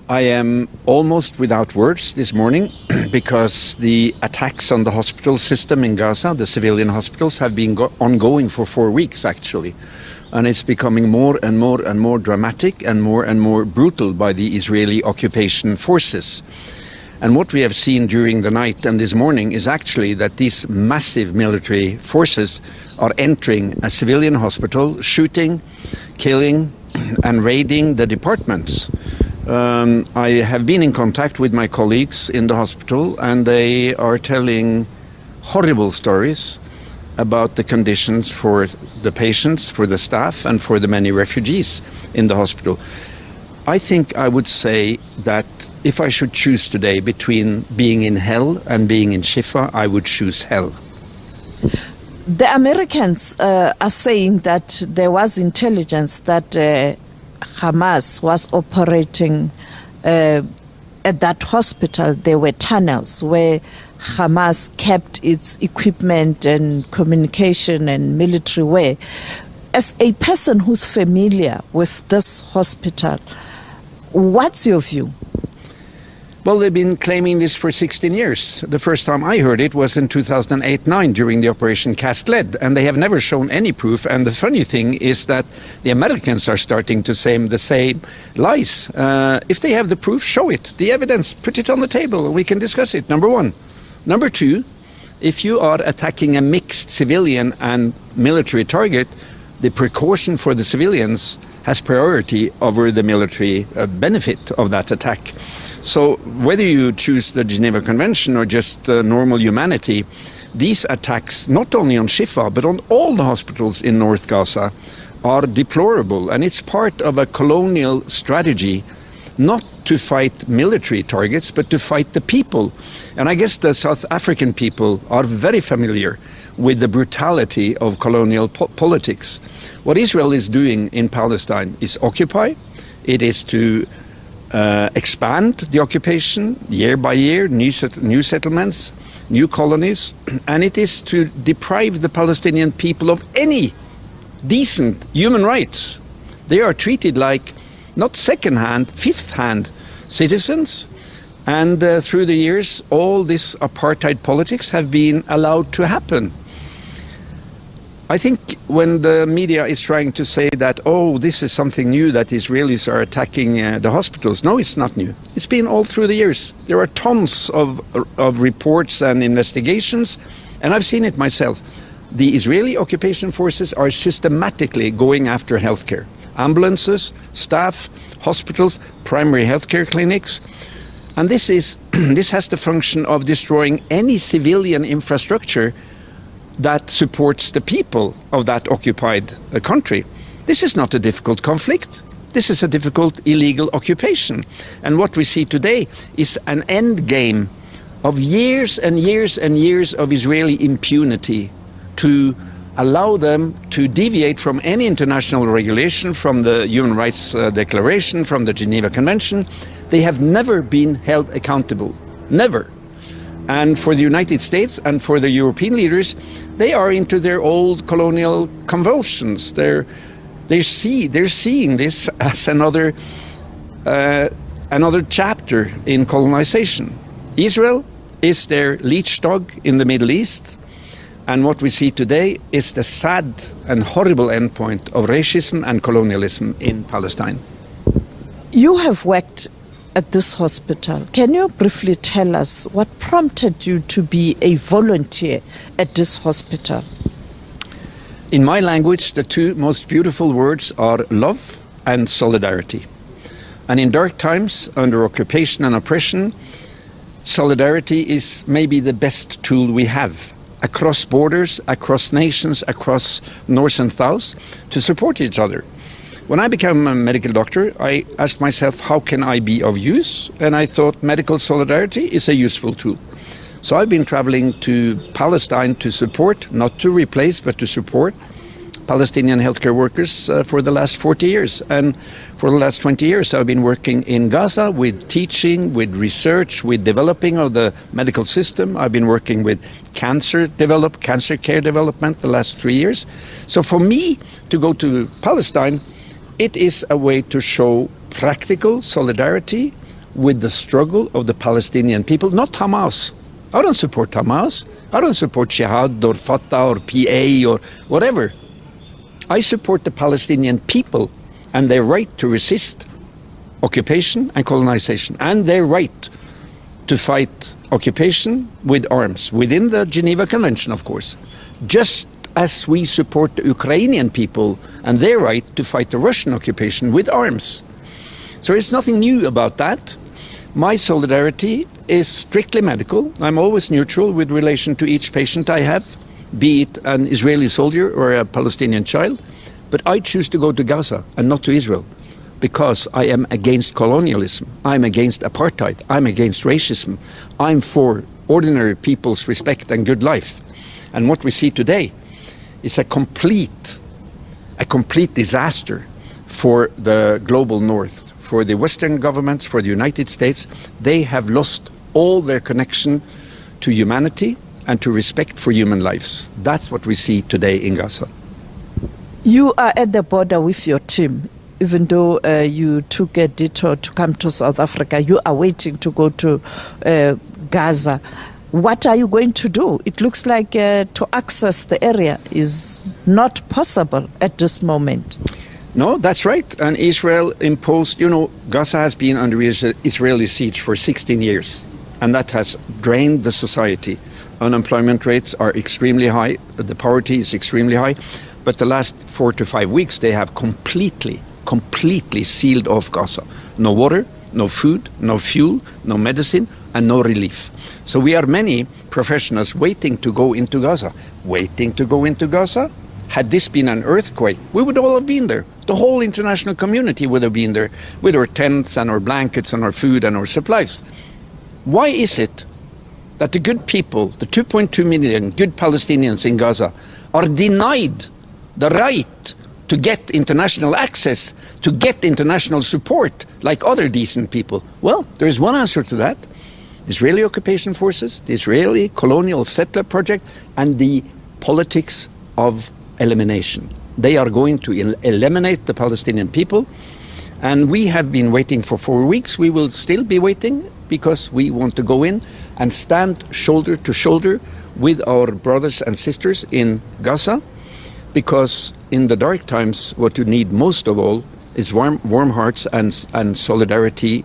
I am almost without words this morning because the attacks on the hospital system in Gaza, the civilian hospitals, have been ongoing for 4 weeks actually. And it's becoming more and more dramatic and more brutal by the Israeli occupation forces. And what we have seen during the night and this morning is actually that these massive military forces are entering a civilian hospital, shooting, killing and raiding the departments. I have been in contact with my colleagues in the hospital, and they are telling horrible stories about the conditions for the patients, for the staff, and for the many refugees in the hospital. I think I would say that if I should choose today between being in hell and being in Shifa, I would choose hell. The Americans are saying that there was intelligence that Hamas was operating at that hospital. There were tunnels where Hamas kept its equipment and communication and military wear. As a person who's familiar with this hospital, what's your view? Well, they've been claiming this for 16 years. The first time I heard it was in 2008-9 during the Operation Cast Lead, and they have never shown any proof. And the funny thing is that the Americans are starting to say the same lies. If they have the proof, show it. The evidence, put it on the table, and we can discuss it, number one. Number two, if you are attacking a mixed civilian and military target, the precaution for the civilians has priority over the military benefit of that attack. So whether you choose the Geneva Convention or just normal humanity, these attacks, not only on Shifa, but on all the hospitals in North Gaza, are deplorable. And it's part of a colonial strategy, not to fight military targets, but to fight the people. And I guess the South African people are very familiar with the brutality of colonial politics. What Israel is doing in Palestine is occupy. It is to expand the occupation year by year, new settlements, new colonies, and it is to deprive the Palestinian people of any decent human rights. They are treated like not second-hand, fifth-hand citizens, and through the years all this apartheid politics have been allowed to happen. I think when the media is trying to say that, oh, this is something new, that Israelis are attacking the hospitals, no, it's not new. It's been all through the years. There are tons of reports and investigations, and I've seen it myself. The Israeli occupation forces are systematically going after healthcare. Ambulances, staff, hospitals, primary healthcare clinics. And this has the function of destroying any civilian infrastructure that supports the people of that occupied country. This is not a difficult conflict. This is a difficult illegal occupation. And what we see today is an end game of years and years and years of Israeli impunity to allow them to deviate from any international regulation, from the Human Rights Declaration, from the Geneva Convention. They have never been held accountable. Never. And for the United States and for the European leaders, they are into their old colonial convulsions. They're seeing this as another chapter in colonization. Israel is their leech dog in the Middle East, and what we see today is the sad and horrible endpoint of racism and colonialism in Palestine. You have worked at this hospital. Can you briefly tell us what prompted you to be a volunteer at this hospital? In my language, the two most beautiful words are love and solidarity. And in dark times, under occupation and oppression, solidarity is maybe the best tool we have, across borders, across nations, across North and South, to support each other. When I became a medical doctor, I asked myself, how can I be of use? And I thought medical solidarity is a useful tool. So I've been traveling to Palestine to support, not to replace, but to support Palestinian healthcare workers for the last 40 years. And for the last 20 years, I've been working in Gaza with teaching, with research, with developing of the medical system. I've been working with cancer care development the last 3 years. So for me to go to Palestine, it is a way to show practical solidarity with the struggle of the Palestinian people, not Hamas. I don't support Hamas. I don't support Jihad or Fatah or PA or whatever. I support the Palestinian people and their right to resist occupation and colonization, and their right to fight occupation with arms, within the Geneva Convention, of course. Just as we support the Ukrainian people and their right to fight the Russian occupation with arms. So there's nothing new about that. My solidarity is strictly medical. I'm always neutral with relation to each patient I have, be it an Israeli soldier or a Palestinian child. But I choose to go to Gaza and not to Israel because I am against colonialism. I'm against apartheid. I'm against racism. I'm for ordinary people's respect and good life. And what we see today is a complete disaster for the global north, for the Western governments, for the United States. They have lost all their connection to humanity and to respect for human lives. That's what we see today in Gaza. You are at the border with your team. Even though you took a detour to come to South Africa, you are waiting to go to Gaza. What are you going to do? It looks like to access the area is not possible at this moment. No, that's right. And Israel imposed, Gaza has been under Israeli siege for 16 years. And that has drained the society. Unemployment rates are extremely high. The poverty is extremely high. But the last 4 to 5 weeks, they have completely sealed off Gaza. No water, no food, no fuel, no medicine, and no relief. So we are many professionals waiting to go into Gaza. Had this been an earthquake, we would all have been there. The whole international community would have been there with our tents and our blankets and our food and our supplies. Why is it that the good people, the 2.2 million good Palestinians in Gaza, are denied the right to get international access, to get international support like other decent people? Well, there is one answer to that. The Israeli occupation forces, the Israeli colonial settler project, and the politics of elimination. They are going to eliminate the Palestinian people, and we have been waiting for 4 weeks. We will still be waiting because we want to go in and stand shoulder to shoulder with our brothers and sisters in Gaza, because in the dark times, what you need most of all is warm hearts and solidarity,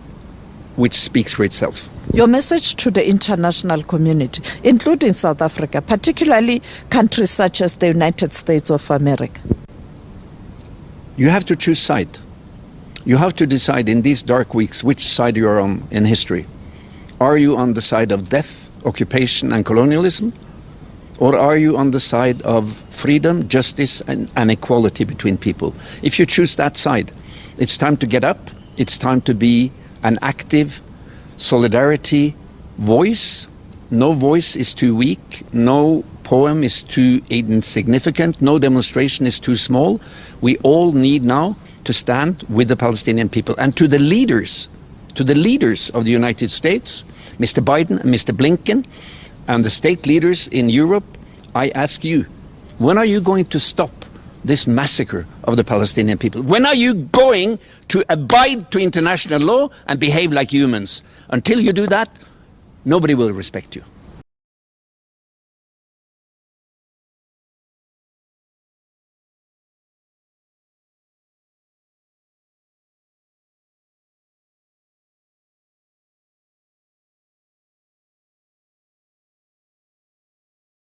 which speaks for itself. Your message to the international community, including South Africa, particularly countries such as the United States of America. You have to choose side. You have to decide in these dark weeks which side you are on in history. Are you on the side of death, occupation, and colonialism? Or are you on the side of freedom, justice, and equality between people? If you choose that side, it's time to get up. It's time to be an active solidarity voice. No voice is too weak. No poem is too insignificant. No demonstration is too small. We all need now to stand with the Palestinian people. And to the leaders of the United States, Mr. Biden and Mr. Blinken, and the state leaders in Europe, I ask you, when are you going to stop this massacre of the Palestinian people? When are you going to abide to international law and behave like humans? Until you do that, nobody will respect you.